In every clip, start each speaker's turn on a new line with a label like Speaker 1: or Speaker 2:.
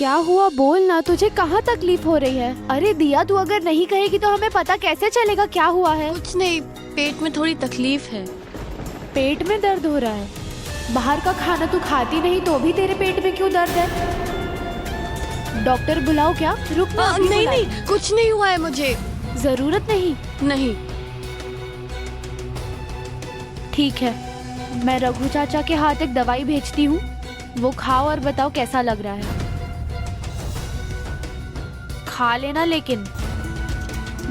Speaker 1: क्या हुआ बोल ना, तुझे कहाँ तकलीफ हो रही है? अरे दिया, तू अगर नहीं कहेगी तो हमें पता कैसे चलेगा क्या हुआ है?
Speaker 2: कुछ नहीं, पेट में थोड़ी तकलीफ है।
Speaker 1: पेट में दर्द हो रहा है? बाहर का खाना तू खाती नहीं तो भी तेरे पेट में क्यों दर्द है? डॉक्टर बुलाओ क्या? रुक ना, अभी
Speaker 2: नहीं
Speaker 1: बुलाए।
Speaker 2: नहीं, कुछ नहीं हुआ है मुझे।
Speaker 1: जरूरत नहीं।
Speaker 2: नहीं।
Speaker 1: ठीक है, मैं रघु चाचा के हाथ एक दवाई भेजती हूँ, वो खाओ और बताओ कैसा लग रहा है। खा लेना, लेकिन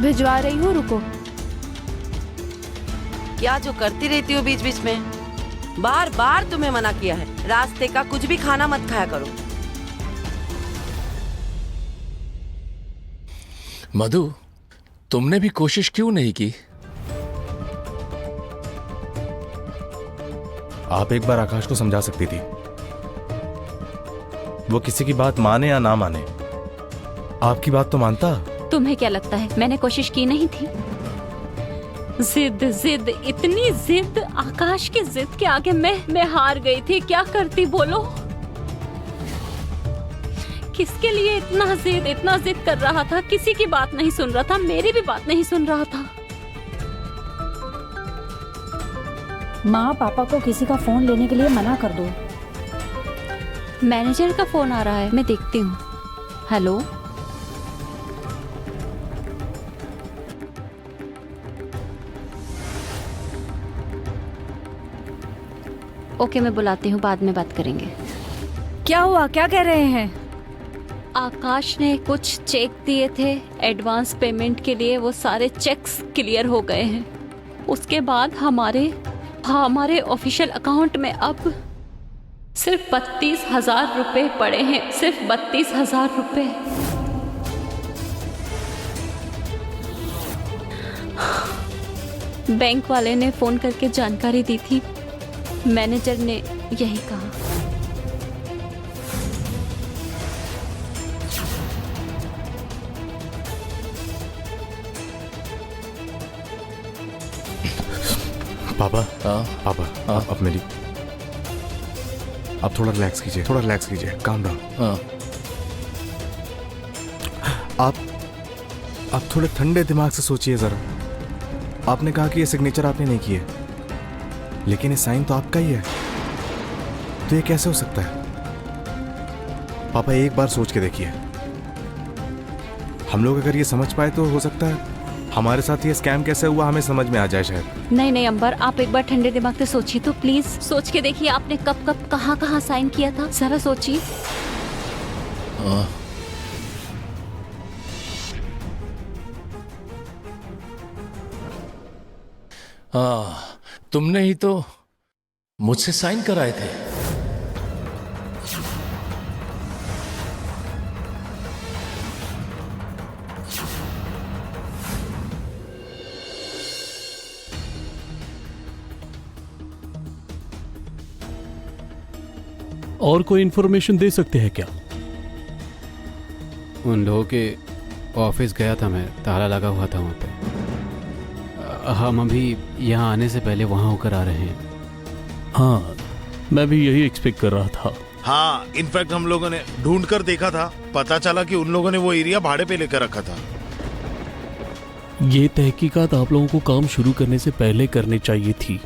Speaker 1: भिजवा रही हूँ, रुको।
Speaker 3: क्या जो करती रहती हो बीच बीच में? बार बार तुम्हें मना किया है, रास्ते का कुछ भी खाना मत खाया करो।
Speaker 4: मधु, तुमने भी कोशिश क्यों नहीं की?
Speaker 5: आप एक बार आकाश को समझा सकती थी। वो किसी की बात माने या ना माने, आपकी बात तो मानता।
Speaker 6: तुम्हें क्या लगता है मैंने कोशिश की नहीं थी? जिद जिद, इतनी जिद, आकाश की जिद के आगे मैं हार गई थी। क्या करती बोलो? किसके लिए इतना जिद कर रहा था? किसी की बात नहीं सुन रहा था, मेरी भी बात नहीं सुन रहा था।
Speaker 7: माँ पापा को किसी का फोन लेने के लिए मना कर दो।
Speaker 6: मैनेजर का फोन आ रहा है, मैं देखती हूँ। हेलो, ओके मैं बुलाती हूँ, बाद में बात करेंगे।
Speaker 7: क्या हुआ, क्या कह रहे हैं?
Speaker 6: आकाश ने कुछ चेक दिए थे एडवांस पेमेंट के लिए, वो सारे चेक्स क्लियर हो गए हैं। उसके बाद हमारे ऑफिशियल अकाउंट में अब सिर्फ 32,000 रुपए पड़े हैं, सिर्फ 32,000 रुपए। बैंक वाले ने फोन करके जानकारी दी थी, मैनेजर ने यही कहा।
Speaker 5: पापा,
Speaker 4: हाँ?
Speaker 5: पापा,
Speaker 4: हाँ?
Speaker 5: अब मेरी, आप थोड़ा रिलैक्स कीजिए, थोड़ा रिलैक्स कीजिए, काम डाउन।
Speaker 4: हाँ।
Speaker 5: आप थोड़े ठंडे दिमाग से सोचिए जरा। आपने कहा कि ये सिग्नेचर आपने नहीं किए, लेकिन ये साइन तो आपका ही है, तो ये कैसे हो सकता है? पापा एक बार सोच के देखिए। हम लोग अगर ये समझ पाए तो हो सकता है हमारे साथ ये स्कैम कैसे हुआ हमें समझ में आ जाए शायद।
Speaker 6: नहीं अंबर, आप एक बार ठंडे दिमाग से सोचिए तो, प्लीज सोच के देखिए। आपने कब कब कहाँ साइन किया था, जरा सोचिए।
Speaker 4: हाँ, तुमने ही तो मुझसे साइन कराए थे।
Speaker 8: और कोई इन्फॉर्मेशन दे सकते हैं क्या?
Speaker 9: उन लोगों के ऑफिस गया था मैं, ताला लगा हुआ था वहाँ पे। हम अभी यहाँ आने से पहले वहाँ होकर आ रहे हैं।
Speaker 8: हाँ, मैं भी यही एक्सपेक्ट कर रहा था।
Speaker 10: हाँ, इनफैक्ट हम लोगों ने ढूंढ कर देखा था, पता चला कि उन लोगों ने वो एरिया भाड़े पे लेकर रखा था।
Speaker 8: ये तहकीकात आप लोगों को काम शुरू करने से पहले करनी चाहिए थी।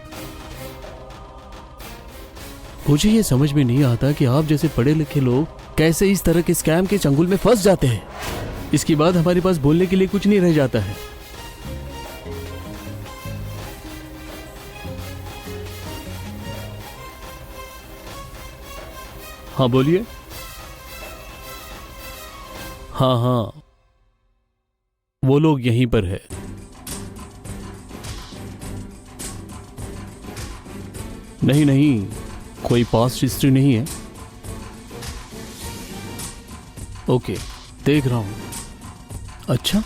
Speaker 8: मुझे ये समझ में नहीं आता कि आप जैसे पढ़े लिखे लोग कैसे इस तरह के स्कैम के चंगुल में फंस जाते हैं। इसके बाद हमारे पास बोलने के लिए कुछ नहीं रह जाता है। हाँ बोलिए। हाँ, वो लोग यहीं पर है। नहीं, कोई पास्ट हिस्ट्री नहीं है। ओके, देख रहा हूं। अच्छा,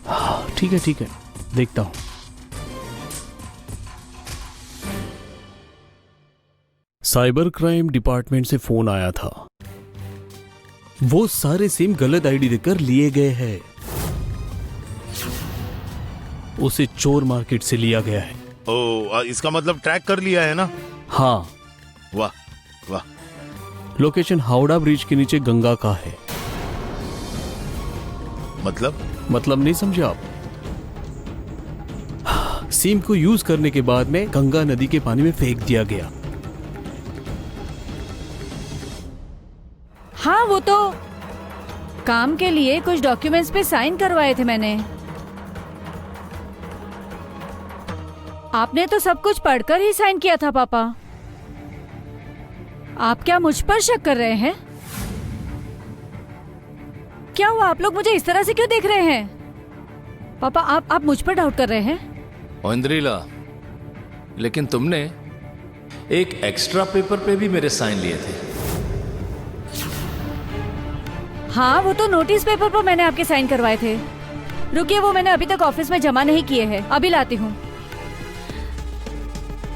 Speaker 8: हाँ ठीक है, देखता हूं। साइबर क्राइम डिपार्टमेंट से फोन आया था, वो सारे सिम गलत आईडी देकर लिए गए हैं। उसे चोर मार्केट से लिया गया है।
Speaker 10: ओ, इसका मतलब ट्रैक कर लिया है ना?
Speaker 8: हाँ,
Speaker 10: वाह वाह।
Speaker 8: लोकेशन हावड़ा ब्रिज के नीचे गंगा का है।
Speaker 10: मतलब
Speaker 8: नहीं समझे आप? सिम को यूज करने के बाद में गंगा नदी के पानी में फेंक दिया गया।
Speaker 7: हाँ, वो तो काम के लिए कुछ डॉक्यूमेंट्स पे साइन करवाए थे मैंने। आपने तो सब कुछ पढ़कर ही साइन किया था पापा। आप क्या मुझ पर शक कर रहे हैं? क्या हुआ, आप लोग मुझे इस तरह से क्यों देख रहे हैं? पापा आप मुझ पर डाउट कर रहे हैं?
Speaker 4: इंद्रिला, लेकिन तुमने एक एक्स्ट्रा पेपर पे भी मेरे साइन लिए थे।
Speaker 7: हाँ, वो तो नोटिस पेपर पर मैंने आपके साइन करवाए थे। रुकिए, वो मैंने अभी तक ऑफिस में जमा नहीं किए हैं, अभी लाती हूँ।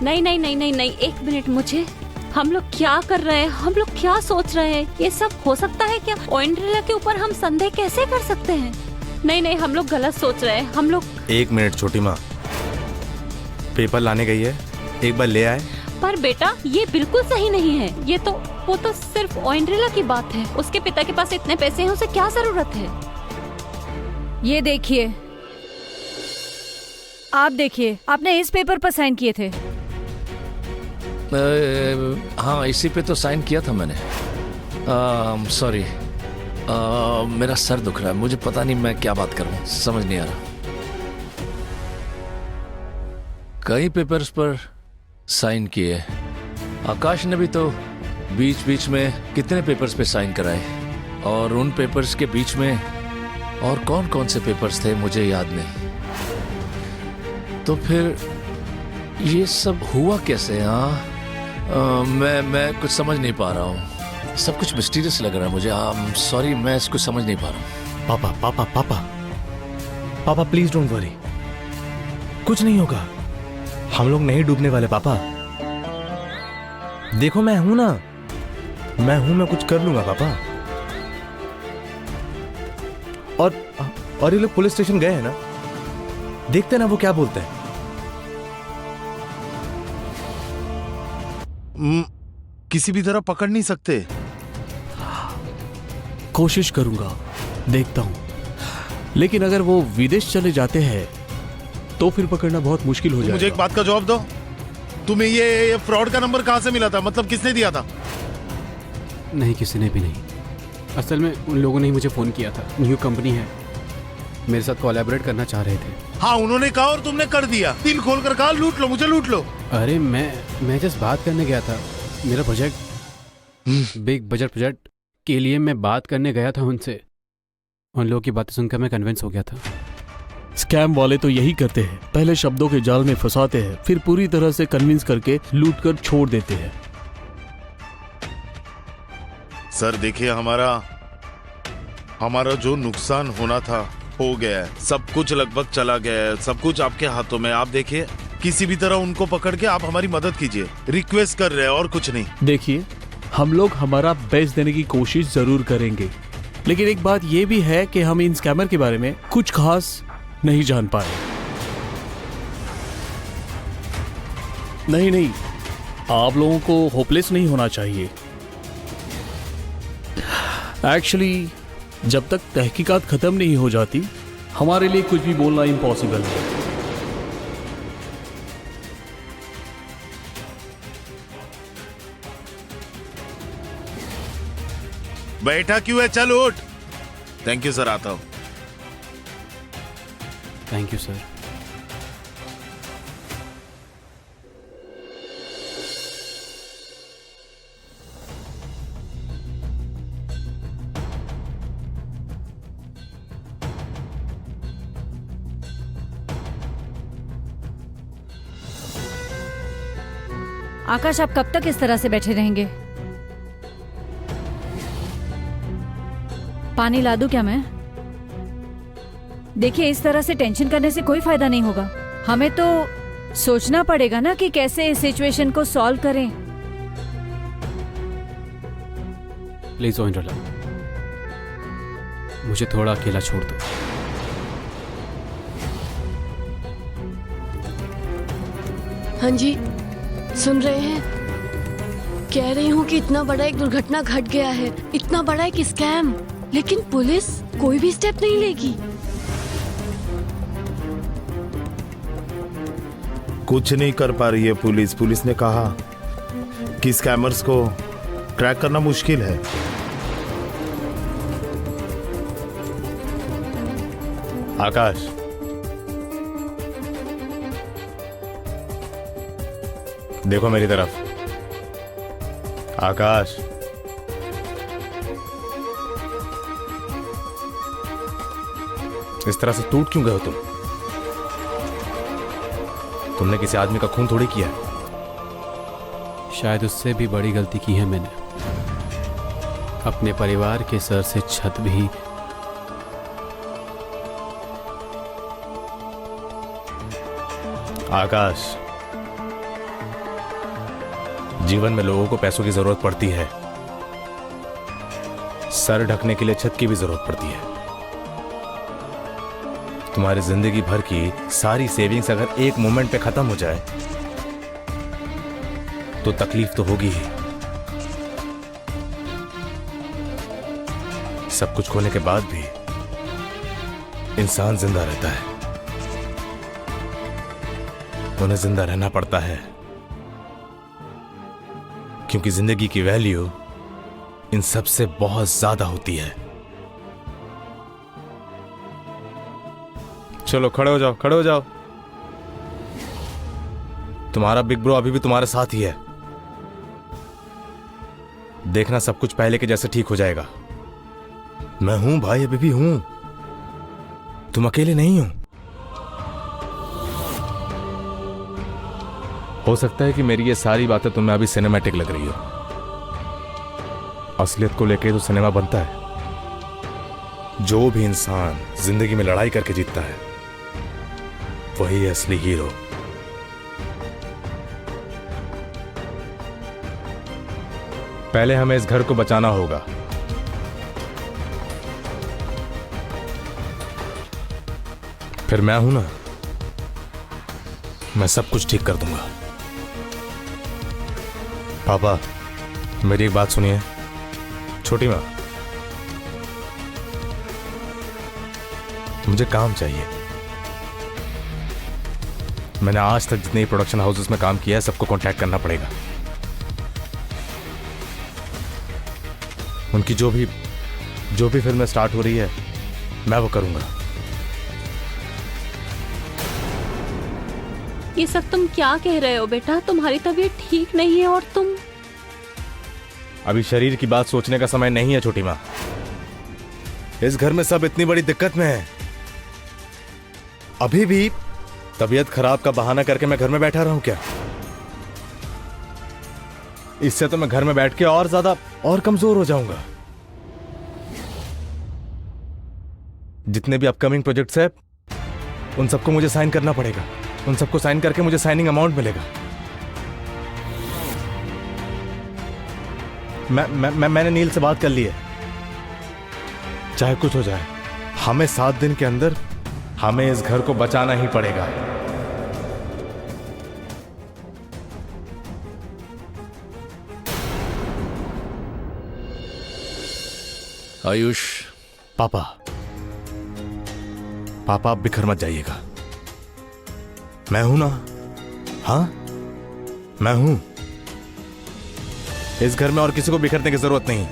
Speaker 6: नहीं, एक मिनट। मुझे हम लोग क्या कर रहे हैं, हम लोग क्या सोच रहे हैं? ये सब हो सकता है क्या? ओएंड्रिला के ऊपर हम संदेह कैसे कर सकते हैं? नहीं, हम लोग गलत सोच रहे हैं। हम लोग
Speaker 5: 1 मिनट छोटी माँ, पेपर लाने गई है, एक बार ले आए।
Speaker 6: पर बेटा, ये बिल्कुल सही नहीं है। वो तो सिर्फ ओएंड्रिला की बात है। उसके पिता के पास इतने पैसे हैं, उसे क्या जरूरत है?
Speaker 7: ये देखिए, आप देखिए, आपने इस पेपर पर साइन किए थे।
Speaker 4: हाँ, इसी पे तो साइन किया था मैंने। सॉरी, मेरा सर दुख रहा है, मुझे पता नहीं मैं क्या बात करूं, समझ नहीं आ रहा। कई पेपर्स पर साइन किए। आकाश ने भी तो बीच बीच में कितने पेपर्स पे साइन कराए, और उन पेपर्स के बीच में और कौन कौन से पेपर्स थे मुझे याद नहीं। तो फिर ये सब हुआ कैसे? हाँ, मैं कुछ समझ नहीं पा रहा हूँ। सब कुछ मिस्टीरियस लग रहा है मुझे। सॉरी, मैं इसको समझ नहीं पा रहा हूँ।
Speaker 5: पापा पापा पापा पापा प्लीज डोंट वरी, कुछ नहीं होगा। हम लोग नहीं डूबने वाले पापा। देखो मैं हूं ना, मैं कुछ कर लूंगा पापा। और ये लोग पुलिस स्टेशन गए हैं ना, देखते ना वो क्या बोलते हैं।
Speaker 10: किसी भी तरह पकड़ नहीं सकते।
Speaker 8: कोशिश करूंगा, देखता हूं। लेकिन अगर वो विदेश चले जाते हैं तो फिर पकड़ना बहुत मुश्किल हो जाएगा।
Speaker 10: मुझे एक बात का जवाब दो, तुम्हें ये फ्रॉड का नंबर कहां से मिला था? मतलब किसने दिया था?
Speaker 9: नहीं, किसी ने भी नहीं। असल में उन लोगों ने ही मुझे फ़ोन किया था। न्यू कंपनी है, मेरे साथ कोलैबोरेट करना चाह रहे थे।
Speaker 10: हाँ, उन्होंने कहा और तुमने कर दिया। दिल खोल कर कहा लूट लो, मुझे लूट लो।
Speaker 9: अरे मैं जस्ट बात करने गया था। मेरा प्रोजेक्ट, बिग बजट प्रोजेक्ट के लिए मैं बात करने गया था उनसे। उन लोगों की बातें सुनकर मैं कन्विंस हो गया था।
Speaker 8: स्कैम वाले तो यही करते हैं, पहले शब्दों के जाल में फंसाते हैं, फिर पूरी तरह से कन्विंस करके लूट कर छोड़ देते हैं।
Speaker 10: सर देखिए, हमारा जो नुकसान होना था हो गया है। सब कुछ लगभग चला गया है, सब कुछ आपके हाथों में। आप देखिए, किसी भी तरह उनको पकड़ के आप हमारी मदद कीजिए। रिक्वेस्ट कर रहे हैं और कुछ नहीं।
Speaker 8: देखिए, हम लोग हमारा बेस्ट देने की कोशिश जरूर करेंगे, लेकिन एक बात ये भी है कि हम इन स्कैमर के बारे में कुछ खास नहीं जान पाए। नहीं, आप लोगों को होपलेस नहीं होना चाहिए। एक्चुअली जब तक तहकीकात खत्म नहीं हो जाती, हमारे लिए कुछ भी बोलना इम्पॉसिबल है।
Speaker 10: बैठा क्यों है? चल उठ। थैंक यू सर, आता हूं।
Speaker 9: Thank you sir.
Speaker 7: आकाश, आप कब तक इस तरह से बैठे रहेंगे? पानी ला दूं क्या मैं? देखिए, इस तरह से टेंशन करने से कोई फायदा नहीं होगा। हमें तो सोचना पड़ेगा ना कि कैसे इस सिचुएशन को सॉल्व करें।
Speaker 9: प्लीज ओएंड्रिला, मुझे थोड़ा अकेला छोड़ दो।
Speaker 2: हाँ जी, सुन रहे हैं? कह रही हूँ कि इतना बड़ा एक दुर्घटना घट गया है, इतना बड़ा एक स्कैम, लेकिन पुलिस कोई भी स्टेप नहीं लेगी।
Speaker 10: कुछ नहीं कर पा रही है पुलिस। पुलिस ने कहा कि स्कैमर्स को ट्रैक करना मुश्किल है।
Speaker 5: आकाश, देखो मेरी तरफ। आकाश, इस तरह से टूट क्यों गए हो तुम? तुमने किसी आदमी का खून थोड़ी किया है।
Speaker 9: शायद उससे भी बड़ी गलती की है मैंने। अपने परिवार के सर से छत भी।
Speaker 5: आकाश, जीवन में लोगों को पैसों की जरूरत पड़ती है, सर ढकने के लिए छत की भी जरूरत पड़ती है। तुम्हारी जिंदगी भर की सारी सेविंग्स अगर एक मोमेंट पे खत्म हो जाए तो तकलीफ तो होगी ही। सब कुछ खोने के बाद भी इंसान जिंदा रहता है, उन्हें जिंदा रहना पड़ता है, क्योंकि जिंदगी की वैल्यू इन सब से बहुत ज्यादा होती है। चलो खड़े हो जाओ, खड़े हो जाओ। तुम्हारा बिग ब्रो अभी भी तुम्हारे साथ ही है। देखना सब कुछ पहले के जैसे ठीक हो जाएगा। मैं हूं भाई, अभी भी हूं। तुम अकेले नहीं हो। हो सकता है कि मेरी ये सारी बातें तुम्हें अभी सिनेमैटिक लग रही हो। असलियत को लेकर तो सिनेमा बनता है। जो भी इंसान जिंदगी में लड़ाई करके जीतता है वही है असली हीरो। पहले हमें इस घर को बचाना होगा। फिर मैं हूं ना, मैं सब कुछ ठीक कर दूंगा। पापा, मेरी एक बात सुनिए। छोटी माँ, मुझे काम चाहिए। मैंने आज तक जितने प्रोडक्शन हाउसेस में काम किया है सबको कांटेक्ट करना पड़ेगा। उनकी जो भी फिल्में स्टार्ट हो रही है मैं वो करूंगा।
Speaker 6: ये सब तुम क्या कह रहे हो बेटा? तुम्हारी तबीयत ठीक नहीं है और तुम।
Speaker 5: अभी शरीर की बात सोचने का समय नहीं है छोटी माँ। इस घर में सब इतनी बड़ी दिक्कत में है। अभी भी तबीयत खराब का बहाना करके मैं घर में बैठा रहूं क्या? इससे तो मैं घर में बैठ के और ज्यादा और कमजोर हो जाऊंगा। जितने भी अपकमिंग प्रोजेक्ट्स हैं उन सबको मुझे साइन करना पड़ेगा। उन सबको साइन करके मुझे साइनिंग अमाउंट मिलेगा। मैंने नील से बात कर ली है। चाहे कुछ हो जाए, हमें 7 दिन के अंदर हमें इस घर को बचाना ही पड़ेगा।
Speaker 4: आयुष,
Speaker 5: पापा आप बिखर मत जाइएगा। मैं हूं ना। हाँ, मैं हूं। इस घर में और किसी को बिखरने की जरूरत नहीं,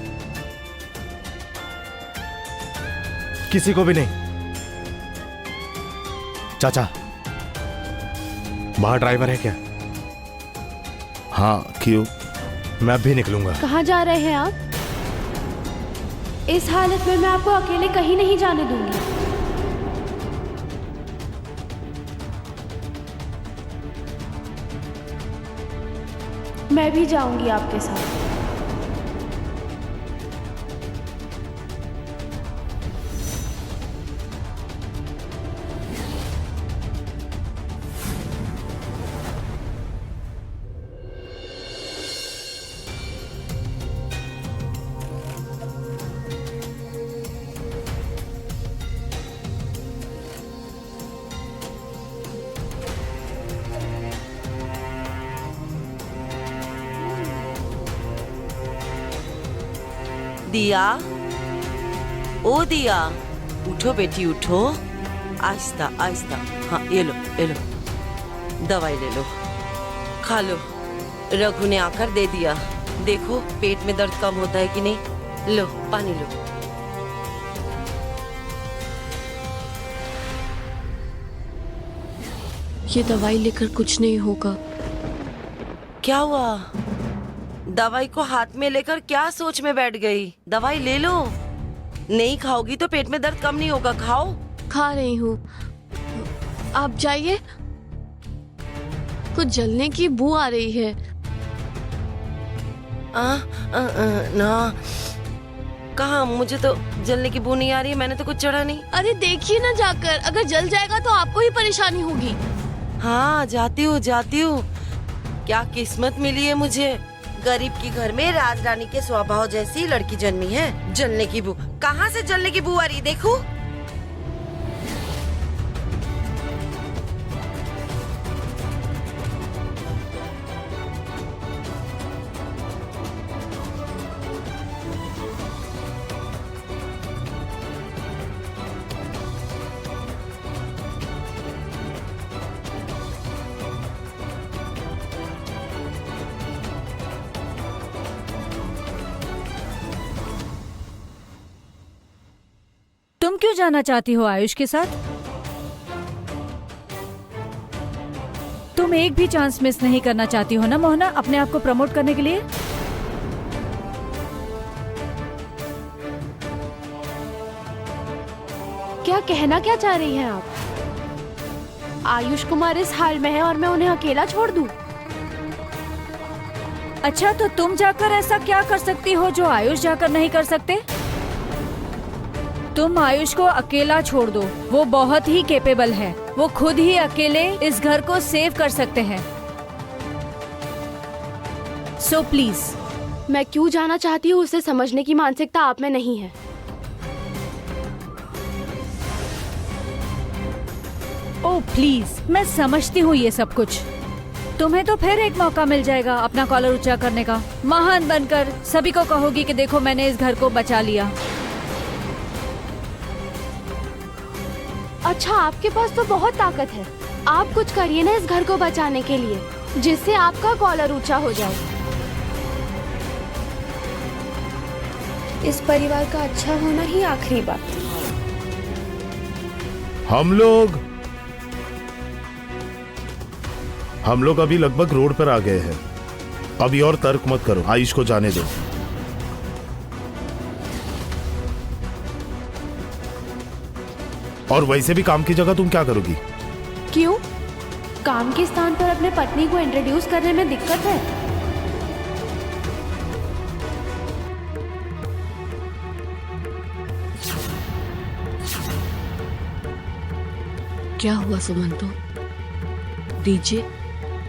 Speaker 5: किसी को भी नहीं। चाचा, बाहर ड्राइवर है क्या?
Speaker 10: हाँ, क्यों?
Speaker 5: मैं अब भी निकलूंगा।
Speaker 1: कहाँ जा रहे हैं आप? इस हालत में मैं आपको अकेले कहीं नहीं जाने दूंगी। मैं भी जाऊंगी आपके साथ।
Speaker 3: दिया, ओ दिया, उठो बेटी उठो, आहिस्ता आहिस्ता। हाँ ये लो दवाई ले लो, खा लो। रघु ने आकर दे दिया, देखो पेट में दर्द कम होता है कि नहीं। लो पानी लो।
Speaker 2: ये दवाई लेकर कुछ नहीं होगा।
Speaker 3: क्या हुआ? दवाई को हाथ में लेकर क्या सोच में बैठ गई? दवाई ले लो, नहीं खाओगी तो पेट में दर्द कम नहीं होगा, खाओ।
Speaker 2: खा रही हूँ, आप जाइए। कुछ जलने की बू आ रही है।
Speaker 3: ना कहाँ, मुझे तो जलने की बू नहीं आ रही है, मैंने तो कुछ चढ़ा नहीं।
Speaker 2: अरे देखिए ना जाकर, अगर जल जाएगा तो आपको ही परेशानी होगी।
Speaker 3: हाँ जाती हूँ। क्या किस्मत मिली है मुझे, गरीब की घर में राज रानी के स्वभाव जैसी लड़की जन्मी है। जलने की बू, कहाँ से जलने की बू आ रही, देखो।
Speaker 7: तुम क्यों जाना चाहती हो आयुष के साथ? तुम एक भी चांस मिस नहीं करना चाहती हो ना मोहना, अपने आप को प्रमोट करने के लिए?
Speaker 1: क्या कहना क्या चाह रही हैं आप? आयुष कुमार इस हाल में है और मैं उन्हें अकेला छोड़ दूं?
Speaker 7: अच्छा तो तुम जाकर ऐसा क्या कर सकती हो जो आयुष जाकर नहीं कर सकते? तुम आयुष को अकेला छोड़ दो, वो बहुत ही कैपेबल है, वो खुद ही अकेले इस घर को सेव कर सकते हैं। So please.
Speaker 1: मैं क्यों जाना चाहती हूँ उसे समझने की मानसिकता आप में नहीं है।
Speaker 7: ओह प्लीज, मैं समझती हूँ ये सब कुछ। तुम्हें तो फिर एक मौका मिल जाएगा अपना कॉलर ऊंचा करने का, महान बनकर सभी को कहोगी कि देखो मैंने इस घर को बचा लिया।
Speaker 1: अच्छा आपके पास तो बहुत ताकत है, आप कुछ करिए ना इस घर को बचाने के लिए, जिससे आपका कॉलर ऊंचा हो जाए। इस परिवार का अच्छा होना ही आखिरी बात।
Speaker 10: हम लोग अभी लगभग रोड पर आ गए हैं। अभी और तर्क मत करो, आयुष को जाने दो। और वैसे भी काम की जगह तुम क्या करोगी?
Speaker 1: क्यों? काम के स्थान पर अपने पत्नी को इंट्रोड्यूस करने में दिक्कत है?
Speaker 2: क्या हुआ सुमंतो? दीजिए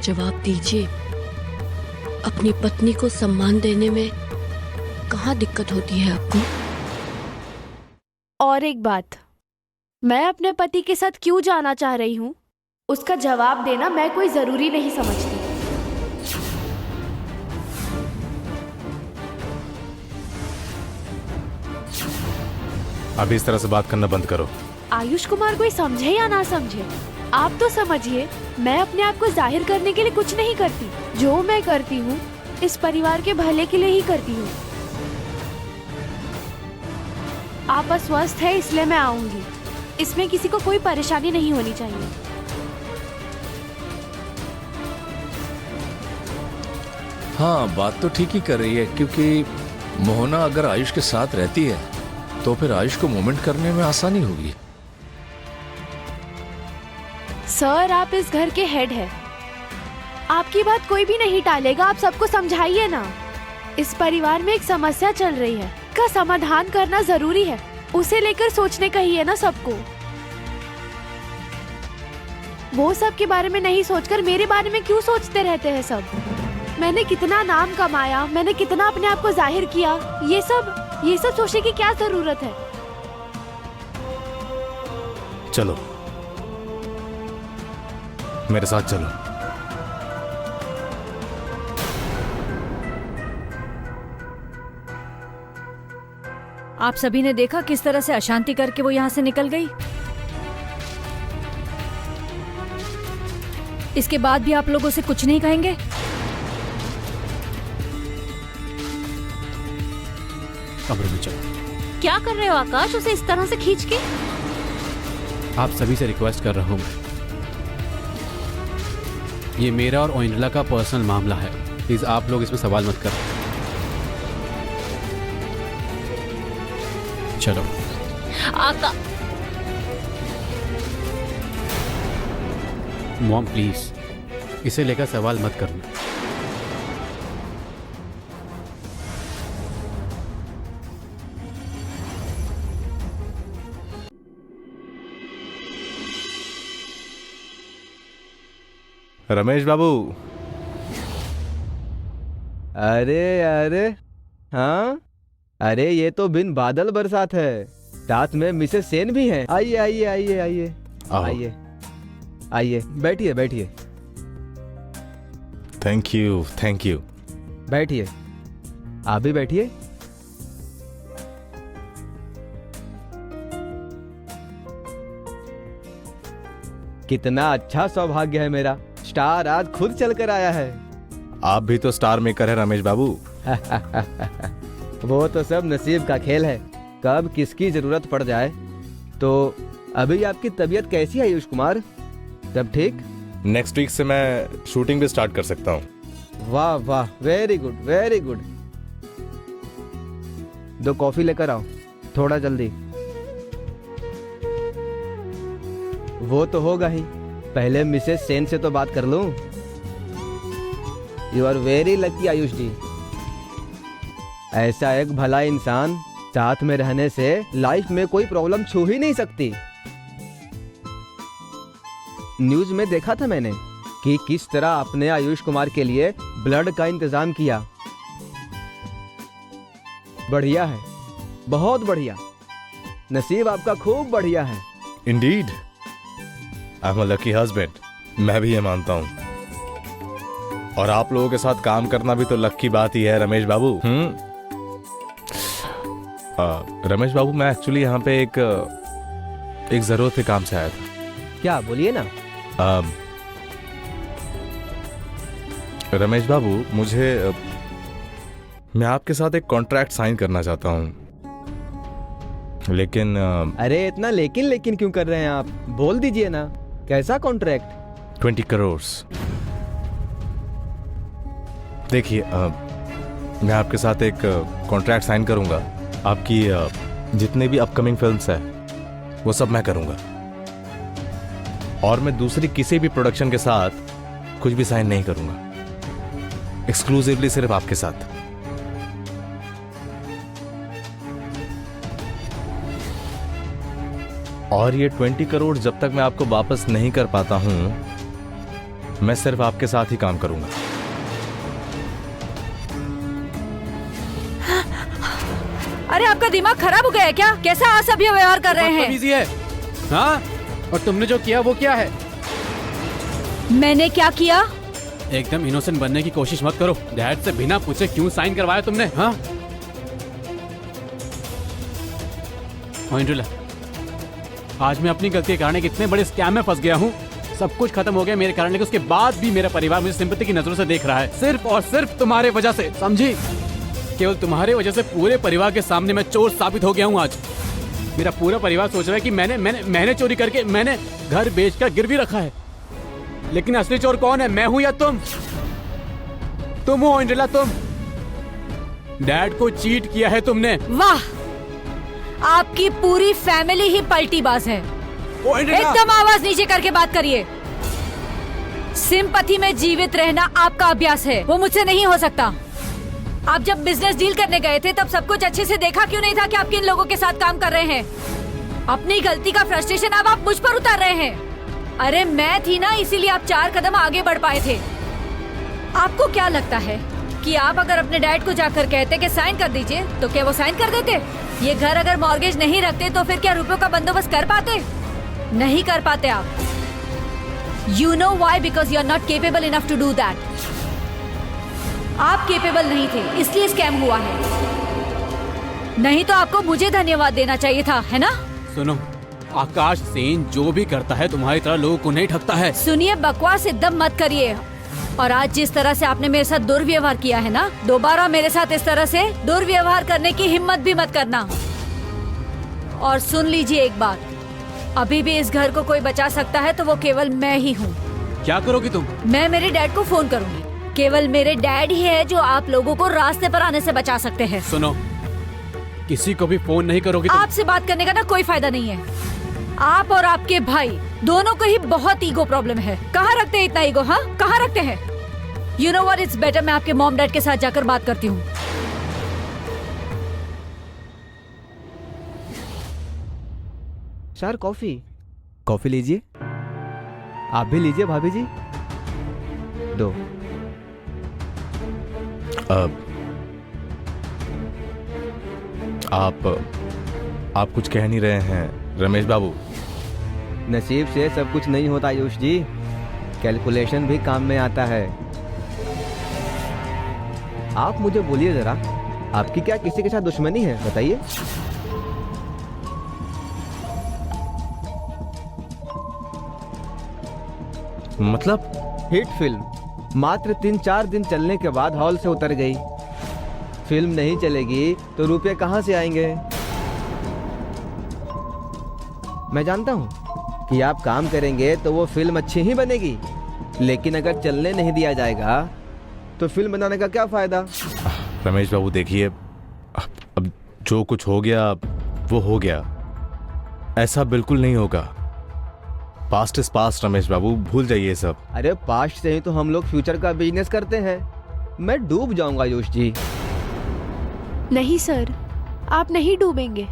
Speaker 2: जवाब दीजिए। अपनी पत्नी को सम्मान देने में कहाँ दिक्कत होती है आपको?
Speaker 1: और एक बात, मैं अपने पति के साथ क्यों जाना चाह रही हूँ उसका जवाब देना मैं कोई जरूरी नहीं समझती।
Speaker 5: अभी इस तरह से बात करना बंद करो।
Speaker 1: आयुष कुमार कोई समझे या ना समझे, आप तो समझिए, मैं अपने आप को जाहिर करने के लिए कुछ नहीं करती। जो मैं करती हूँ इस परिवार के भले के लिए ही करती हूँ। आप अस्वस्थ है इसलिए मैं आऊंगी, इसमें किसी को कोई परेशानी नहीं होनी चाहिए।
Speaker 4: हाँ बात तो ठीक ही कर रही है, क्योंकि मोहना अगर आयुष के साथ रहती है तो फिर आयुष को मूवमेंट करने में आसानी होगी।
Speaker 1: सर आप इस घर के हेड हैं, आपकी बात कोई भी नहीं टालेगा, आप सबको समझाइए ना। इस परिवार में एक समस्या चल रही है, का समाधान करना जरूरी है, उसे लेकर सोचने का ही है ना सबको। वो सब के बारे में नहीं सोचकर मेरे बारे में क्यों सोचते रहते हैं सब? मैंने कितना नाम कमाया, मैंने कितना अपने आप को जाहिर किया, ये सब सोचने की क्या जरूरत है?
Speaker 5: चलो मेरे साथ चलो।
Speaker 7: आप सभी ने देखा किस तरह से अशांति करके वो यहाँ से निकल गई। इसके बाद भी आप लोगों से कुछ नहीं कहेंगे?
Speaker 9: कमरे में चलो।
Speaker 6: क्या कर रहे हो आकाश, उसे इस तरह से खींच के?
Speaker 9: आप सभी से रिक्वेस्ट कर रहा हूँ मैं, ये मेरा और ओइंडला का पर्सनल मामला है, प्लीज आप लोग इसमें सवाल मत करो। चलो। मॉम प्लीज इसे लेकर सवाल मत करना।
Speaker 5: रमेश बाबू।
Speaker 11: अरे अरे हाँ, अरे ये तो बिन बादल बरसात है, साथ में मिसेस सेन भी हैं। आइए आइए आइए आइए आइए आइए, बैठिए बैठिए।
Speaker 5: Thank you thank you.
Speaker 11: बैठिए, आप भी बैठिए। कितना अच्छा सौभाग्य है मेरा, स्टार आज खुद चलकर आया है।
Speaker 5: आप भी तो स्टार मेकर है रमेश बाबू।
Speaker 11: वो तो सब नसीब का खेल है, कब किसकी जरूरत पड़ जाए। तो अभी आपकी तबीयत कैसी है आयुष कुमार, सब ठीक?
Speaker 5: नेक्स्ट वीक से मैं शूटिंग भी स्टार्ट कर सकता हूँ।
Speaker 11: वाह वाह, very good very good. 2 coffee लेकर आओ, थोड़ा जल्दी। वो तो होगा ही, पहले मिसेस सेन से तो बात कर लूं। You are very lucky Ayush ji, ऐसा एक भला इंसान साथ में रहने से लाइफ में कोई प्रॉब्लम छू ही नहीं सकती। न्यूज में देखा था मैंने कि किस तरह आपने आयुष कुमार के लिए ब्लड का इंतजाम किया। बढ़िया है, बहुत बढ़िया, नसीब आपका खूब बढ़िया है।
Speaker 5: Indeed, I am a lucky husband. मैं भी ये मानता हूँ, और आप लोगों के साथ काम करना भी तो लक की बात ही है रमेश बाबू। रमेश बाबू, मैं एक्चुअली यहाँ पे एक जरूरत के काम से आया था।
Speaker 11: क्या, बोलिए ना।
Speaker 5: रमेश बाबू, मैं आपके साथ एक कॉन्ट्रैक्ट साइन करना चाहता हूँ, लेकिन
Speaker 11: अरे इतना लेकिन लेकिन क्यों कर रहे हैं आप, बोल दीजिए ना, कैसा कॉन्ट्रैक्ट?
Speaker 5: 20 करोड़। देखिए, मैं आपके साथ एक कॉन्ट्रैक्ट साइन करूंगा, आपकी जितने भी अपकमिंग फिल्म्स हैं वो सब मैं करूंगा, और मैं दूसरी किसी भी प्रोडक्शन के साथ कुछ भी साइन नहीं करूंगा, एक्सक्लूसिवली सिर्फ आपके साथ। और ये 20 करोड़ जब तक मैं आपको वापस नहीं कर पाता हूं, मैं सिर्फ आपके साथ ही काम करूंगा।
Speaker 7: अरे आपका दिमाग खराब हो गया है क्या? कैसा असभ्य व्यवहार कर रहे हैं?
Speaker 9: बदतमीजी है। हाँ? और तुमने जो किया वो क्या है?
Speaker 7: मैंने क्या किया?
Speaker 9: एकदम इनोसेंट बनने की कोशिश मत करो। डैड से बिना पूछे क्यों साइन करवाया तुमने? हाँ? ओइंड्रिला, आज मैं अपनी गलती के कारण एक इतने बड़े स्कैम में फंस गया हूँ। सब कुछ खत्म हो गया मेरे कारण, लेकिन उसके बाद भी मेरा परिवार मुझे सिंपैथी की नजरों से देख रहा है, सिर्फ और सिर्फ तुम्हारे वजह से, समझी? केवल तुम्हारे वजह से पूरे परिवार के सामने मैं चोर साबित हो गया हूँ आज। मेरा पूरा परिवार सोच रहा है कि मैंने चोरी करके मैंने घर बेचकर गिरवी रखा है, लेकिन असली चोर कौन है, मैं हूं या तुम? तुम हो ओइंड्रिला, तुम। डैड को चीट किया है तुमने।
Speaker 7: वाह, आपकी पूरी फैमिली ही पलटीबाज है। एकदम आवाज नीचे करके बात करिए। सिंपैथी में जीवित रहना आपका अभ्यास है, वो मुझसे नहीं हो सकता। आप जब बिजनेस डील करने गए थे तब सब कुछ अच्छे से देखा क्यों नहीं था कि आप किन लोगों के साथ काम कर रहे हैं? अपनी गलती का फ्रस्ट्रेशन अब आप मुझ पर उतार रहे हैं। अरे मैं थी ना, इसीलिए आप 4 कदम आगे बढ़ पाए थे। आपको क्या लगता है कि आप अगर अपने डैड को जाकर कहते कि साइन कर दीजिए तो क्या वो साइन कर देते? ये घर अगर मॉर्गेज नहीं रखते तो फिर क्या रुपयों का बंदोबस्त कर पाते? नहीं कर पाते आप। You know why? Because you are not capable enough to do that. आप केपेबल नहीं थे, इसलिए स्कैम हुआ है। नहीं तो आपको मुझे धन्यवाद देना चाहिए था, है ना?
Speaker 9: सुनो, आकाश सेन जो भी करता है तुम्हारी तरह लोगों को नहीं ठगता है।
Speaker 7: सुनिए, बकवास एकदम मत करिए। और आज जिस तरह से आपने मेरे साथ दुर्व्यवहार किया है ना, दोबारा मेरे साथ इस तरह से दुर्व्यवहार करने की हिम्मत भी मत करना। और सुन लीजिए एक बात, अभी भी इस घर को कोई बचा सकता है तो वो केवल मैं ही हूँ।
Speaker 9: क्या करोगी तुम?
Speaker 7: मैं मेरे डैड को फोन करूंगी। केवल मेरे डैड ही है जो आप लोगों को रास्ते पर आने से बचा सकते हैं।
Speaker 9: सुनो, किसी को भी फोन नहीं करोगी तुम?
Speaker 7: आपसे बात करने का ना कोई फायदा नहीं है। आप और आपके भाई दोनों को ही बहुत ईगो प्रॉब्लम है। कहाँ रखते हैं इतना ईगो? हाँ, कहाँ रखते हैं? You know what, it's better मैं आपके मॉम डैड के साथ जाकर बात करती हूँ।
Speaker 11: सर कॉफी कॉफी लीजिए। आप भी लीजिए भाभी जी, दो।
Speaker 5: आप कुछ कह नहीं रहे हैं रमेश बाबू?
Speaker 11: नसीब से सब कुछ नहीं होता आयुष जी, कैलकुलेशन भी काम में आता है। आप मुझे बोलिए जरा, आपकी क्या किसी के साथ दुश्मनी है? बताइए।
Speaker 5: मतलब?
Speaker 11: हिट फिल्म मात्र 3-4 दिन चलने के बाद हॉल से उतर गई। फिल्म नहीं चलेगी तो रुपए कहां से आएंगे? मैं जानता हूं कि आप काम करेंगे तो वो फिल्म अच्छी ही बनेगी, लेकिन अगर चलने नहीं दिया जाएगा तो फिल्म बनाने का क्या फायदा?
Speaker 5: रमेश बाबू देखिए, अब जो कुछ हो गया वो हो गया, ऐसा बिल्कुल नहीं होगा। पास्ट इज पास्ट रमेश बाबू, भूल जाइए सब।
Speaker 11: अरे पास्ट से ही तो हम लोग फ्यूचर का बिजनेस करते हैं। मैं डूब जाऊंगा आयुष जी।
Speaker 1: नहीं सर, आप नहीं डूबेंगे।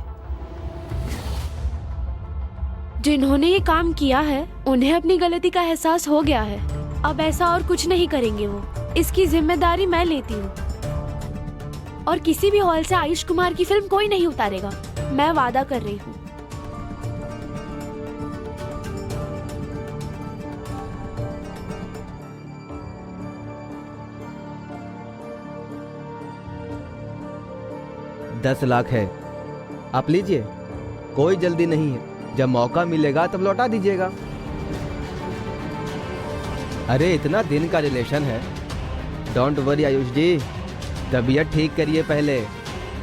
Speaker 1: जिन्होंने ये काम किया है उन्हें अपनी गलती का एहसास हो गया है। अब ऐसा और कुछ नहीं करेंगे वो। इसकी जिम्मेदारी मैं लेती हूँ। और किसी भी हॉल से आयुष कुमार की फिल्म कोई नहीं उतारेगा, मैं वादा कर रही हूँ।
Speaker 11: $10 लाख है, आप लीजिए, कोई जल्दी नहीं है। जब मौका मिलेगा तब लौटा दीजिएगा। अरे इतना दिन का रिलेशन है। डोंट वरी आयुष जी, तबीयत ठीक करिए पहले,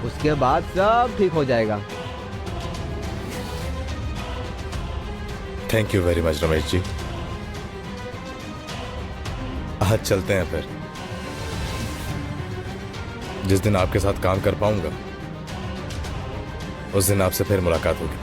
Speaker 11: उसके बाद सब ठीक हो जाएगा।
Speaker 5: Thank you very much Ramesh ji. आज चलते हैं फिर। जिस दिन आपके साथ काम कर पाऊंगा उस दिन आपसे फिर मुलाकात होगी।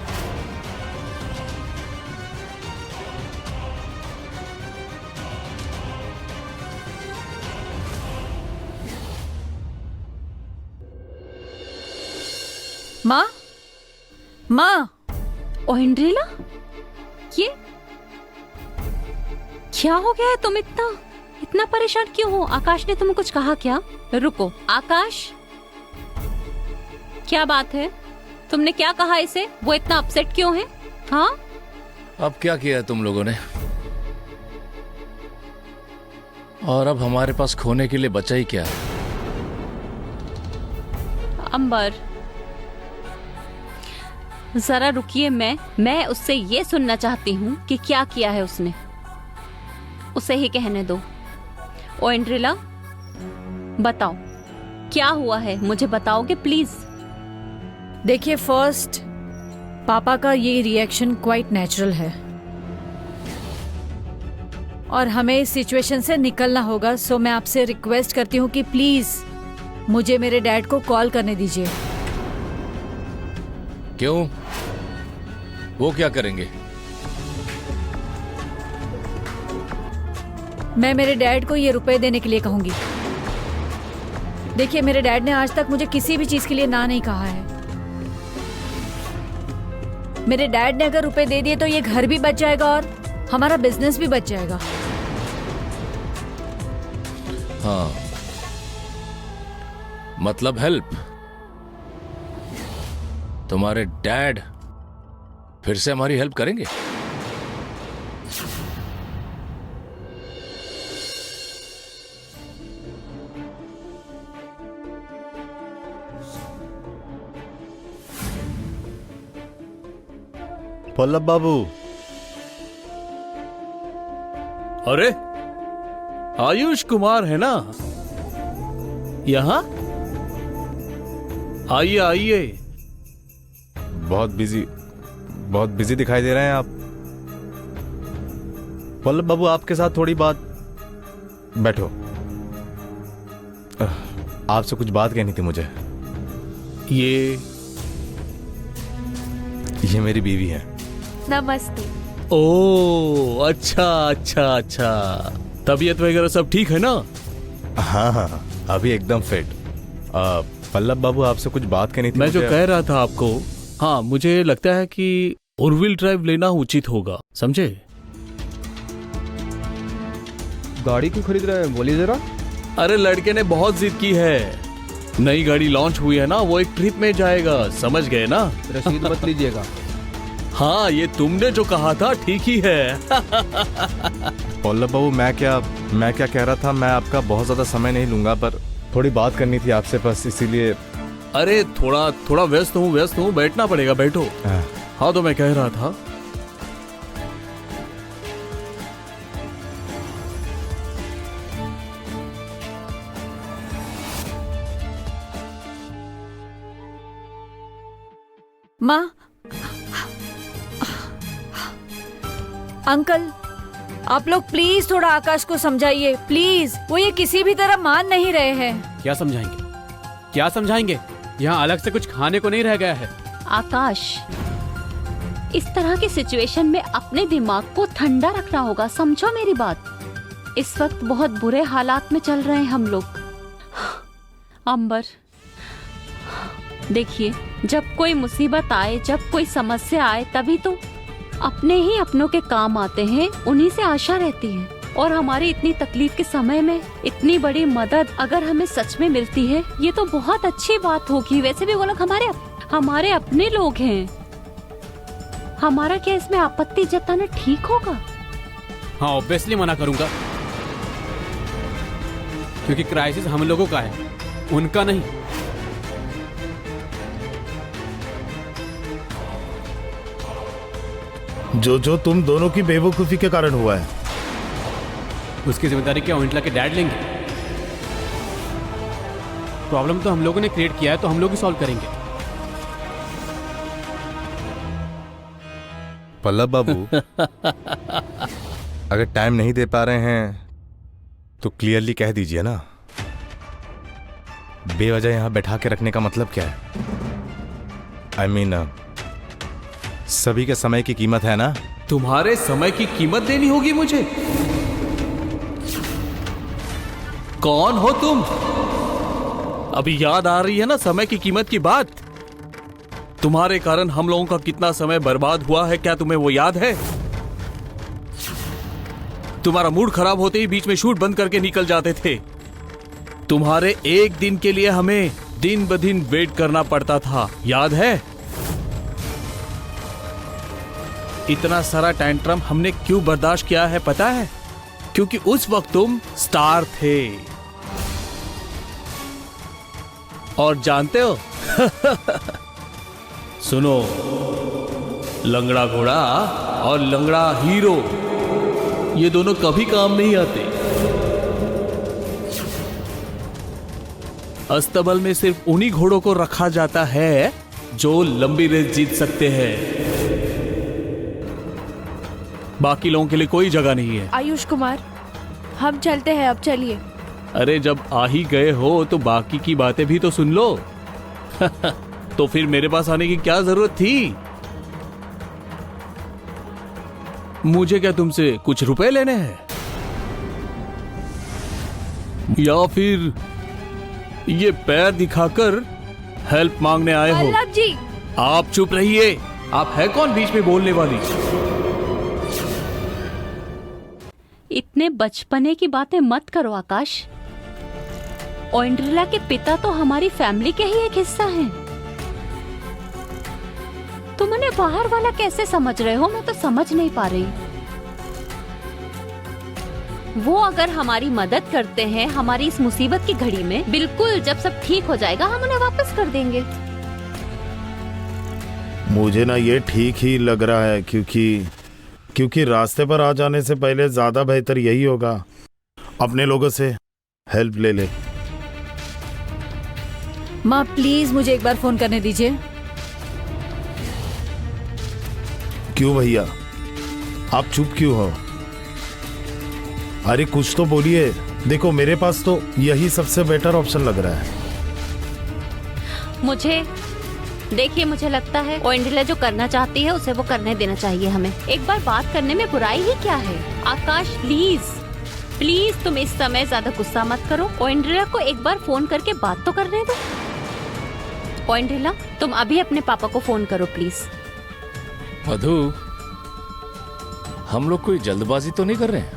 Speaker 7: माँ, माँ।
Speaker 6: ओ इंद्रिला, ये क्या हो गया है? तुम इतना परेशान क्यों हो? आकाश ने तुम्हें कुछ कहा क्या? रुको आकाश, क्या बात है? तुमने क्या कहा इसे? वो इतना अपसेट क्यों है? हाँ,
Speaker 4: अब क्या किया है तुम लोगों ने? और अब हमारे पास खोने के लिए बचा ही क्या है?
Speaker 6: अंबर जरा रुकिए, मैं उससे ये सुनना चाहती हूँ कि क्या किया है उसने। उसे ही कहने दो। ओ इंद्रिला, बताओ क्या हुआ है, मुझे बताओगे प्लीज?
Speaker 7: देखिए, फर्स्ट पापा का ये रिएक्शन क्वाइट नेचुरल है और हमें इस सिचुएशन से निकलना होगा। सो मैं आपसे रिक्वेस्ट करती हूँ कि प्लीज मुझे मेरे डैड को कॉल करने दीजिए।
Speaker 4: क्यों? वो क्या करेंगे?
Speaker 7: मैं मेरे डैड को ये रुपए देने के लिए कहूंगी। देखिए, मेरे डैड ने आज तक मुझे किसी भी चीज के लिए ना नहीं कहा है। मेरे डैड ने अगर रुपए दे दिए तो ये घर भी बच जाएगा और हमारा बिजनेस भी बच जाएगा।
Speaker 4: हाँ, मतलब हेल्प। तुम्हारे डैड फिर से हमारी हेल्प करेंगे?
Speaker 5: पल्लव बाबू।
Speaker 8: अरे आयुष कुमार है ना यहाँ? आइए आइए।
Speaker 5: बहुत बिजी दिखाई दे रहे हैं आप। पल्लव बाबू, आपके साथ थोड़ी बात। बैठो। आपसे कुछ बात कहनी थी मुझे। ये मेरी बीवी है।
Speaker 1: नमस्ते।
Speaker 8: ओ अच्छा अच्छा अच्छा, तबीयत वगैरह सब ठीक है ना?
Speaker 5: हाँ, अभी एकदम फिट। पल्लव बाबू, आपसे कुछ बात करनी थी।
Speaker 8: मैं जो कह रहा था आपको, हाँ, मुझे लगता है कि ऑरव्हील ड्राइव लेना उचित होगा, समझे?
Speaker 11: गाड़ी क्यों खरीद रहे हैं, बोलिए जरा।
Speaker 8: अरे लड़के ने बहुत जिद की है। नई गाड़ी लॉन्च हुई है ना, वो एक ट्रिप में जाएगा, समझ गए ना?
Speaker 11: रसीद मत लीजिएगा।
Speaker 8: हाँ, ये तुमने जो कहा था ठीक ही है।
Speaker 5: पल्लव बाबू, मैं क्या कह रहा था, मैं आपका बहुत ज्यादा समय नहीं लूंगा, पर थोड़ी बात करनी थी आपसे, बस इसीलिए।
Speaker 8: अरे थोड़ा व्यस्त हूँ, बैठना पड़ेगा, बैठो। हाँ, तो मैं कह रहा था,
Speaker 7: माँ, अंकल, आप लोग प्लीज थोड़ा आकाश को समझाइए, प्लीज। वो ये किसी भी तरह मान नहीं रहे हैं।
Speaker 9: क्या समझाएंगे? यहाँ अलग से कुछ खाने को नहीं रह गया है।
Speaker 6: आकाश, इस तरह की सिचुएशन में अपने दिमाग को ठंडा रखना होगा, समझो मेरी बात। इस वक्त बहुत बुरे हालात में चल रहे हैं हम लोग। अंबर, देखिए, जब कोई मुसीबत आए, जब कोई समस्या आए, तभी तो अपने ही अपनों के काम आते हैं, उन्हीं से आशा रहती है। और हमारी इतनी तकलीफ के समय में इतनी बड़ी मदद अगर हमें सच में मिलती है, ये तो बहुत अच्छी बात होगी। वैसे भी वो लोग हमारे अपने लोग हैं। हमारा क्या इसमें आपत्ति जताना ठीक होगा?
Speaker 9: हाँ, ऑब्वियसली मना करूंगा, क्योंकि क्राइसिस हम लोगों का है, उनका नहीं।
Speaker 10: जो तुम दोनों की बेवकूफी के कारण हुआ है,
Speaker 9: उसकी जिम्मेदारी क्या ओइंटला के डैड लेंगे? प्रॉब्लम तो हम लोगों ने क्रिएट किया है, तो हम लोग ही सॉल्व करेंगे।
Speaker 5: पल्लव बाबू, अगर टाइम नहीं दे पा रहे हैं तो क्लियरली कह दीजिए ना। बेवजह यहां बैठा के रखने का मतलब क्या है? I mean, सभी के समय की कीमत है ना।
Speaker 8: तुम्हारे समय की कीमत देनी होगी मुझे? कौन हो तुम? अभी याद आ रही है ना समय की कीमत की बात? तुम्हारे कारण हम लोगों का कितना समय बर्बाद हुआ है, क्या तुम्हें वो याद है? तुम्हारा मूड खराब होते ही बीच में शूट बंद करके निकल जाते थे। तुम्हारे एक दिन के लिए हमें दिन ब दिन वेट करना पड़ता था, याद है? इतना सारा टैंट्रम हमने क्यों बर्दाश्त किया है पता है? क्योंकि उस वक्त तुम स्टार थे। और जानते हो सुनो, लंगड़ा घोड़ा और लंगड़ा हीरो, ये दोनों कभी काम नहीं आते। अस्तबल में सिर्फ उन्हीं घोड़ों को रखा जाता है जो लंबी रेस जीत सकते हैं। बाकी लोगों के लिए कोई जगह नहीं है।
Speaker 1: आयुष कुमार, हम चलते हैं, अब चलिए।
Speaker 8: अरे जब आ ही गए हो तो बाकी की बातें भी तो सुन लो। तो फिर मेरे पास आने की क्या जरूरत थी? मुझे क्या तुमसे कुछ रुपए लेने हैं? या फिर ये पैर दिखाकर हेल्प मांगने आए हो?
Speaker 1: पल्लव जी,
Speaker 8: आप चुप रहिए। आप है कौन बीच में बोलने वाली?
Speaker 6: इतने बचपने की बातें मत करो आकाश। ओइंड्रिला के पिता तो हमारी फैमिली के ही एक हिस्सा हैं। तुम उन्हें बाहर वाला कैसे समझ रहे हो, मैं तो समझ नहीं पा रही। वो अगर हमारी मदद करते हैं हमारी इस मुसीबत की घड़ी में, बिल्कुल जब सब ठीक हो जाएगा हम उन्हें वापस कर देंगे।
Speaker 10: मुझे ना ये ठीक ही लग रहा है, क्योंकि रास्ते पर आ जाने से पहले ज्यादा बेहतर यही होगा अपने लोगों से हेल्प ले ले।
Speaker 7: माँ प्लीज मुझे एक बार फोन करने दीजिए।
Speaker 10: क्यों भैया, आप चुप क्यों हो? अरे कुछ तो बोलिए। देखो मेरे पास तो यही सबसे बेटर ऑप्शन लग रहा है।
Speaker 6: मुझे लगता है ओइंडला जो करना चाहती है उसे वो करने देना चाहिए हमें। एक बार बात करने में बुराई ही क्या है? आकाश प्लीज तुम इस समय ज्यादा गुस्सा मत करो। ओइंडला को एक बार फोन करके बात तो करने दो। ओइंडला तुम अभी अपने पापा को फोन करो प्लीज।
Speaker 4: मधु, हम लोग कोई जल्दबाजी तो नहीं कर रहे हैं?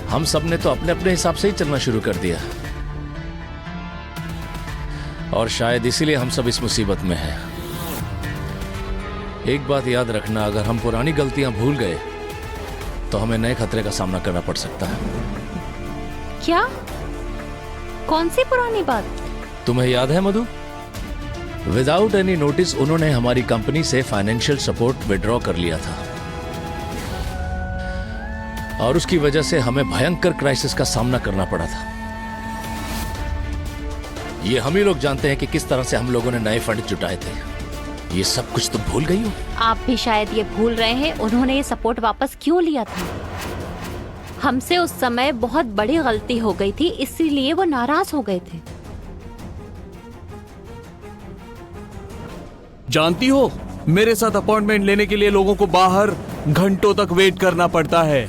Speaker 4: हम सब ने तो अपने अपने हिसाब से ही चलना शुरू कर दिया, और शायद इसीलिए हम सब इस मुसीबत में हैं। एक बात याद रखना, अगर हम पुरानी गलतियां भूल गए तो हमें नए खतरे का सामना करना पड़ सकता है।
Speaker 6: क्या? कौन सी पुरानी बात?
Speaker 4: तुम्हें याद है मधु, विदाउट एनी नोटिस उन्होंने हमारी कंपनी से फाइनेंशियल सपोर्ट विड्रॉ कर लिया था, और उसकी वजह से हमें भयंकर क्राइसिस का सामना करना पड़ा था। ये हम ही लोग जानते हैं कि किस तरह से हम लोगों ने नए फंड जुटाए थे। ये सब कुछ तुम भूल गई हो?
Speaker 6: आप भी शायद ये भूल रहे हैं उन्होंने ये सपोर्ट वापस क्यों लिया था। हमसे उस समय बहुत बड़ी गलती हो गई थी, इसीलिए वो नाराज हो गए थे।
Speaker 8: जानती हो, मेरे साथ अपॉइंटमेंट लेने के लिए लोगों को बाहर घंटों तक वेट करना पड़ता है।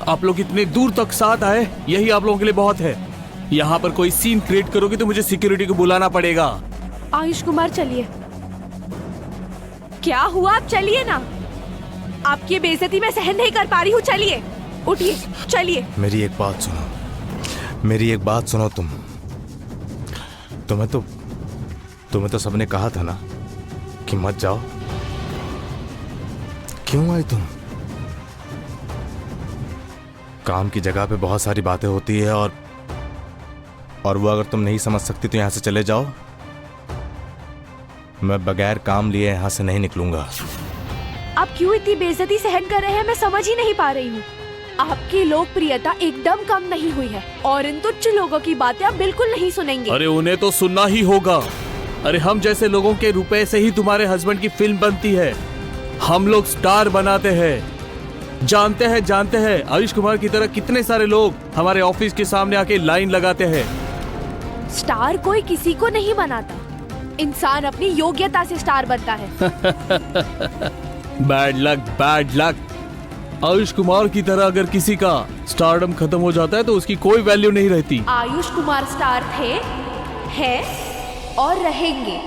Speaker 8: आप लोग इतने दूर तक साथ आए, यही आप लोगों के लिए बहुत है। यहाँ पर कोई सीन क्रिएट करोगे तो मुझे सिक्योरिटी को बुलाना पड़ेगा।
Speaker 1: आयुष कुमार चलिए। क्या हुआ? आप चलिए ना, आपकी बेइज्जती मैं सहन नहीं कर पा रही हूँ। चलिए, उठिए, चलिए।
Speaker 5: मेरी एक बात सुनो। तुम्हें तो सबने कहा था ना कि मत जाओ। क्यों आई तुम? काम की जगह पे बहुत सारी बातें होती है, और वो अगर तुम नहीं समझ सकती तो यहां से चले जाओ। मैं बगैर काम लिए यहां से नहीं निकलूंगा।
Speaker 1: आप क्यों इतनी बेइज्जती सहन कर रहे हैं, मैं समझ ही नहीं पा रही हूँ। आपकी लोकप्रियता एकदम कम नहीं हुई है, और इन तुच्छ लोगों की बातें आप बिल्कुल नहीं सुनेंगे।
Speaker 8: अरे उन्हें तो सुनना ही होगा। अरे हम जैसे लोगों के रुपए से ही तुम्हारे हस्बैंड की फिल्म बनती है। हम लोग स्टार बनाते हैं। जानते हैं आयुष कुमार की तरह कितने सारे लोग हमारे ऑफिस के सामने आके लाइन लगाते हैं।
Speaker 1: स्टार कोई किसी को नहीं बनाता, इंसान अपनी योग्यता से स्टार बनता है।
Speaker 8: Bad luck. आयुष कुमार की तरह अगर किसी का स्टारडम खत्म हो जाता है तो उसकी कोई वैल्यू नहीं रहती।
Speaker 1: आयुष कुमार स्टार थे, हैं और रहेंगे।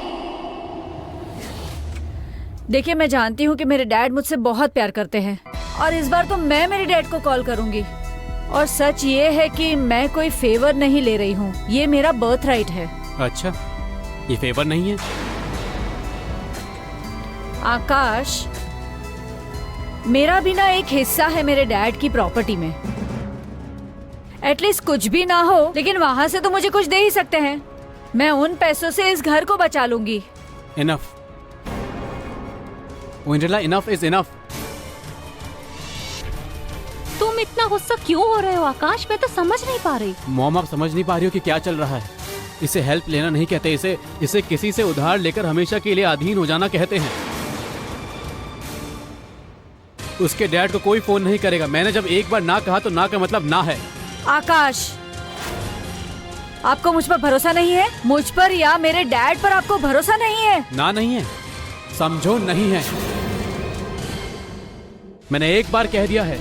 Speaker 7: देखिए, मैं जानती हूँ कि मेरे डैड मुझसे बहुत प्यार करते हैं, और इस बार तो मैं मेरे डैड को कॉल करूंगी। और सच ये है कि मैं कोई फेवर नहीं ले रही हूँ, ये मेरा बर्थ राइट है।
Speaker 9: अच्छा, ये फेवर नहीं है?
Speaker 7: आकाश, मेरा भी ना एक हिस्सा है मेरे डैड की प्रॉपर्टी में। एटलीस्ट कुछ भी ना हो, लेकिन वहां से तो मुझे कुछ दे ही सकते हैं। मैं उन पैसों से इस घर को बचा लूंगी।
Speaker 9: इनफ ओइंडला, इनफ इज इनफ।
Speaker 6: तुम इतना गुस्सा क्यों हो रहे हो आकाश? मैं तो समझ नहीं पा रही।
Speaker 9: मॉम, आप समझ नहीं पा रही हो कि क्या चल रहा है। इसे हेल्प लेना नहीं कहते, इसे किसी से उधार लेकर हमेशा के लिए अधीन हो जाना कहते हैं। उसके डैड को कोई फोन नहीं करेगा। मैंने जब एक बार ना कहा तो ना का मतलब ना है।
Speaker 7: आकाश, आपको मुझ पर भरोसा नहीं है? मुझ पर या मेरे डैड पर आपको भरोसा नहीं है?
Speaker 9: ना नहीं है, समझो नहीं है। मैंने एक बार कह दिया है,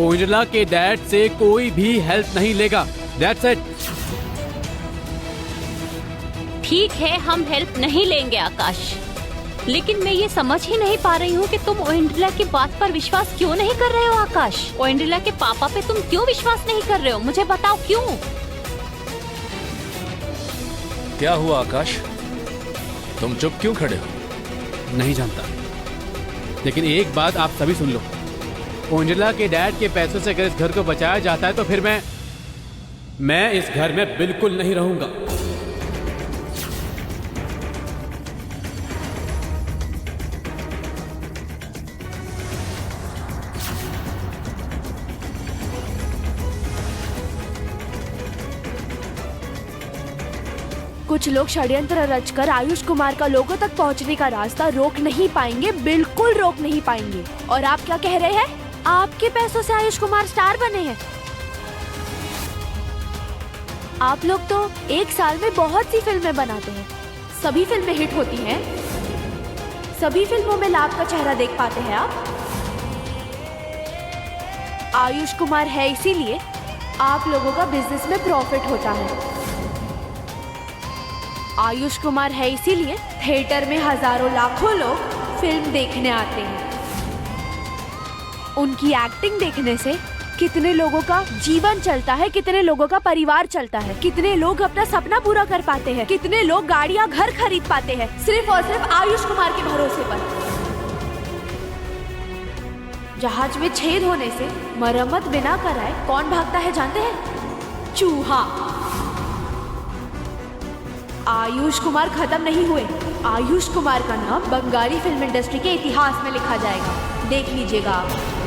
Speaker 9: ओइंडला के डैड से कोई भी हेल्प नहीं लेगा। That's it.
Speaker 6: ठीक है, हम हेल्प नहीं लेंगे आकाश, लेकिन मैं ये समझ ही नहीं पा रही हूँ कि तुम ओइंडला की बात पर विश्वास क्यों नहीं कर रहे हो आकाश। ओइंडला के पापा पे तुम क्यों विश्वास नहीं कर रहे हो? मुझे बताओ क्यों।
Speaker 4: क्या हुआ आकाश, तुम चुप क्यों खड़े हो?
Speaker 9: नहीं जानता, लेकिन एक बात आप सभी सुन लो। ओइंडला के डैड के पैसों से अगर इस घर को बचाया जाता है तो फिर मैं मैं इस घर में बिल्कुल नहीं रहूंगा।
Speaker 1: कुछ लोग षड्यंत्र रचकर आयुष कुमार का लोगों तक पहुंचने का रास्ता रोक नहीं पाएंगे, बिल्कुल रोक नहीं पाएंगे। और आप क्या कह रहे हैं? आपके पैसों से आयुष कुमार स्टार बने हैं। आप लोग तो एक साल में बहुत सी फिल्में बनाते हैं, सभी फिल्में हिट होती हैं, सभी फिल्मों में लाभ का चेहरा देख पाते हैं आप। आयुष कुमार है इसीलिए आप लोगों का बिजनेस में प्रॉफिट होता है। आयुष कुमार है इसीलिए थिएटर में हजारों लाखों लोग फिल्म देखने आते हैं। उनकी एक्टिंग देखने से कितने लोगों का जीवन चलता है, कितने लोगों का परिवार चलता है, कितने लोग अपना सपना पूरा कर पाते हैं, कितने लोग गाड़ियां घर खरीद पाते हैं सिर्फ और सिर्फ आयुष कुमार के भरोसे पर। जहाज में छेद होने से मरम्मत बिना कराए कौन भागता है जानते हैं? चूहा। आयुष कुमार खत्म नहीं हुए। आयुष कुमार का नाम बंगाली फिल्म इंडस्ट्री के इतिहास में लिखा जाएगा, देख लीजिएगा आप।